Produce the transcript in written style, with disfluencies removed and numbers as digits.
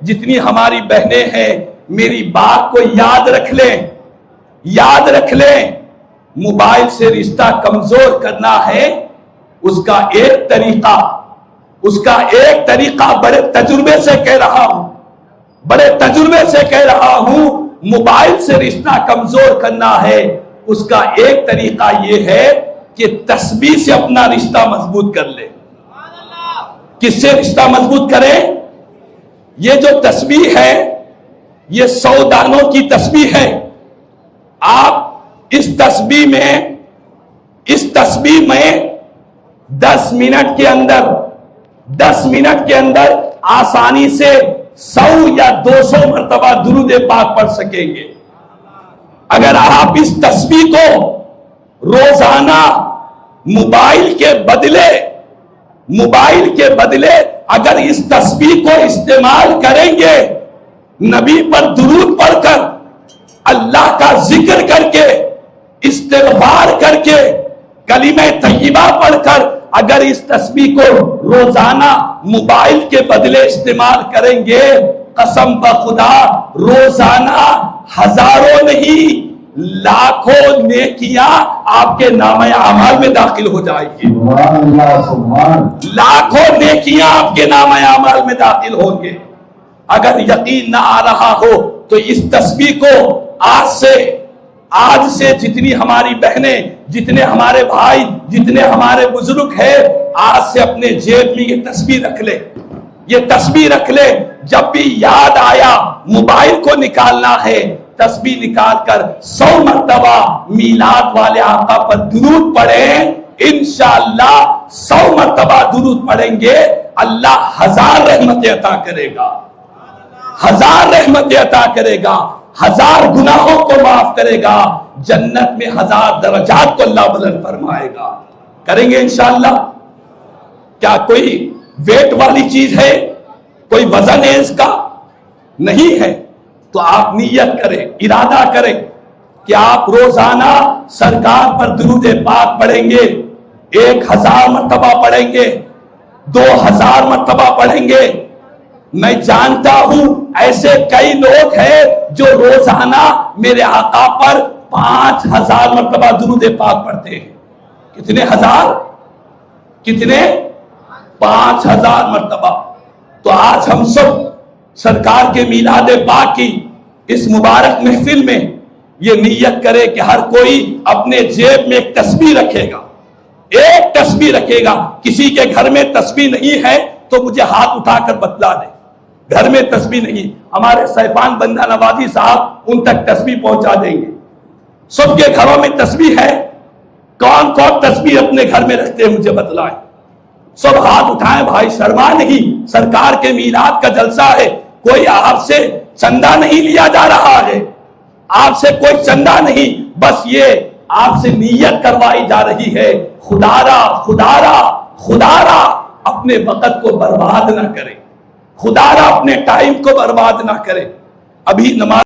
जितनी हमारी बहनें हैं, मेरी बात को याद रख लें, याद रख लें। मोबाइल से रिश्ता कमजोर करना है, उसका एक तरीका बड़े तजुर्बे से कह रहा हूं, बड़े तजुर्बे से कह रहा हूं। मोबाइल से रिश्ता कमजोर करना है, उसका एक तरीका यह है कि तस्बीह से अपना रिश्ता मजबूत कर ले। किससे रिश्ता मजबूत करें? ये जो तस्बीह है, ये 100 दानों की तस्बीह है। आप इस तस्बीह में 10 मिनट के अंदर आसानी से 100 या 200 मर्तबा दुरूद पाक पढ़ सकेंगे। अगर आप इस तस्बीह को रोजाना मोबाइल के बदले अगर इस तस्बीह को इस्तेमाल करेंगे, नबी पर दुरूद पढ़कर, अल्लाह का जिक्र करके, इस्तिग़फ़ार करके, कलीमे तय्यबा पढ़कर अगर इस तस्बीह को रोजाना मोबाइल के बदले इस्तेमाल करेंगे, कसम खुदा रोजाना हजारों नहीं लाखों नेकियां आपके नामे अमाल में दाखिल हो जाएगी। लाखों नेकियां आपके नामे अमाल में दाखिल होंगे। अगर यकीन ना आ रहा हो तो इस तस्बीह को आज से जितनी हमारी बहनें, जितने हमारे भाई, जितने हमारे बुजुर्ग हैं, आज से अपने जेब में ये तस्बीह रख ले, ये तस्बीह रख ले। जब भी याद आया मोबाइल को निकालना है, तस्बीह निकालकर 100 मर्तबा मीलाद वाले आका पर दुरूद पढ़ें। इंशाअल्लाह 100 मर्तबा दुरूद पढ़ेंगे, अल्लाह 1000 रहमतें अता करेगा, 1000 रहमतें अता करेगा, 1000 गुनाहों को माफ करेगा, जन्नत में 1000 दर्जात को अल्लाह बुलंद फरमाएगा। करेंगे इंशाअल्लाह। क्या कोई वेट वाली चीज है? कोई वजन है इसका? नहीं है। तो आप नियत करें, इरादा करें कि आप रोजाना सरकार पर दुरूद पाक पढ़ेंगे, 1000 मर्तबा पढ़ेंगे, 2000 मर्तबा पढ़ेंगे। मैं जानता हूं ऐसे कई लोग हैं जो रोजाना मेरे आका पर 5000 मर्तबा दुरूद पाक पढ़ते हैं। कितने हजार? कितने? 5000 मर्तबा। तो आज हम सब सरकार के मीलाद पाक की इस मुबारक महफिल में ये नियत करे कि हर कोई अपने जेब में एक तस्बीह रखेगा, एक तस्बीह रखेगा। किसी के घर में तस्बीह नहीं है तो मुझे हाथ उठाकर बतला दे। घर में तस्बीह नहीं, हमारे सैफान बंदा नवाजी साहब उन तक तस्बीह पहुंचा देंगे। सबके घरों में तस्बीह है। कौन कौन तस्बीह अपने घर में रखते हैं मुझे बतलाएं। सब हाथ उठाएं भाई, शर्मा नहीं। सरकार के मीलाद का जलसा है, कोई आपसे चंदा नहीं लिया जा रहा है, आपसे कोई चंदा नहीं, बस ये आपसे नियत करवाई जा रही है, खुदारा खुदारा खुदारा अपने वक्त को बर्बाद ना करें, खुदारा अपने टाइम को बर्बाद ना करें। अभी नमाज